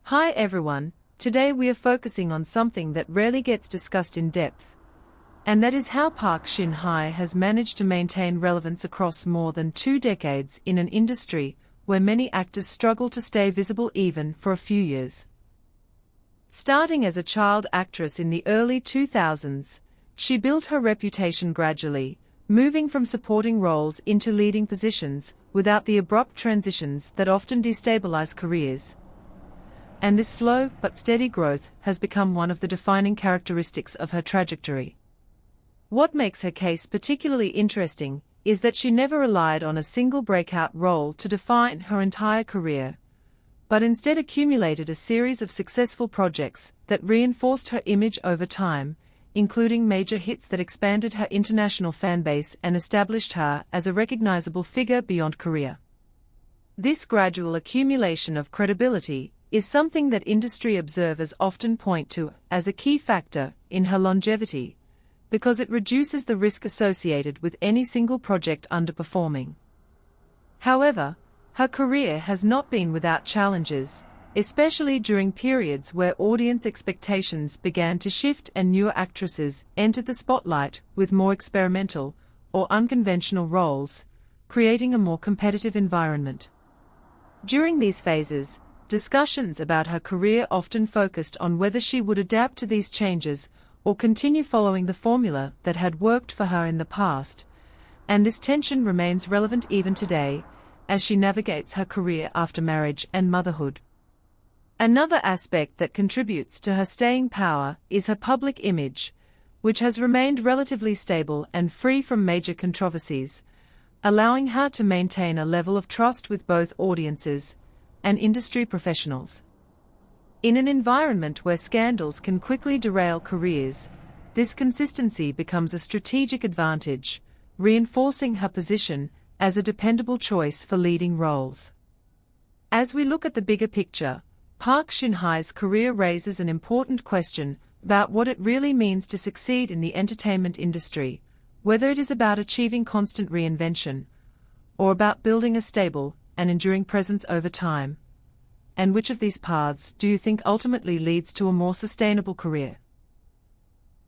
Hi everyone, today we are focusing on something that rarely gets discussed in depth. And that is how Park Shin-hye has managed to maintain relevance across more than 2 decades in an industry where many actors struggle to stay visible even for a few years. Starting as a child actress in the early 2000s, she built her reputation gradually, moving from supporting roles into leading positions without the abrupt transitions that often destabilize careers. And this slow but steady growth has become one of the defining characteristics of her trajectory. What makes her case particularly interesting is that she never relied on a single breakout role to define her entire career, but instead accumulated a series of successful projects that reinforced her image over time, including major hits that expanded her international fanbase and established her as a recognizable figure beyond Korea. This gradual accumulation of credibility is something that industry observers often point to as a key factor in her longevity, because it reduces the risk associated with any single project underperforming. However, her career has not been without challenges, especially during periods where audience expectations began to shift and newer actresses entered the spotlight with more experimental or unconventional roles, creating a more competitive environment. During these phases, discussions about her career often focused on whether she would adapt to these changes or continue following the formula that had worked for her in the past, and this tension remains relevant even today, as she navigates her career after marriage and motherhood. Another aspect that contributes to her staying power is her public image, which has remained relatively stable and free from major controversies, allowing her to maintain a level of trust with both audiences and industry professionals. In an environment where scandals can quickly derail careers, this consistency becomes a strategic advantage, reinforcing her position as a dependable choice for leading roles. As we look at the bigger picture, Park Shin-hye's career raises an important question about what it really means to succeed in the entertainment industry, whether it is about achieving constant reinvention, or about building a stable and enduring presence over time. And which of these paths do you think ultimately leads to a more sustainable career?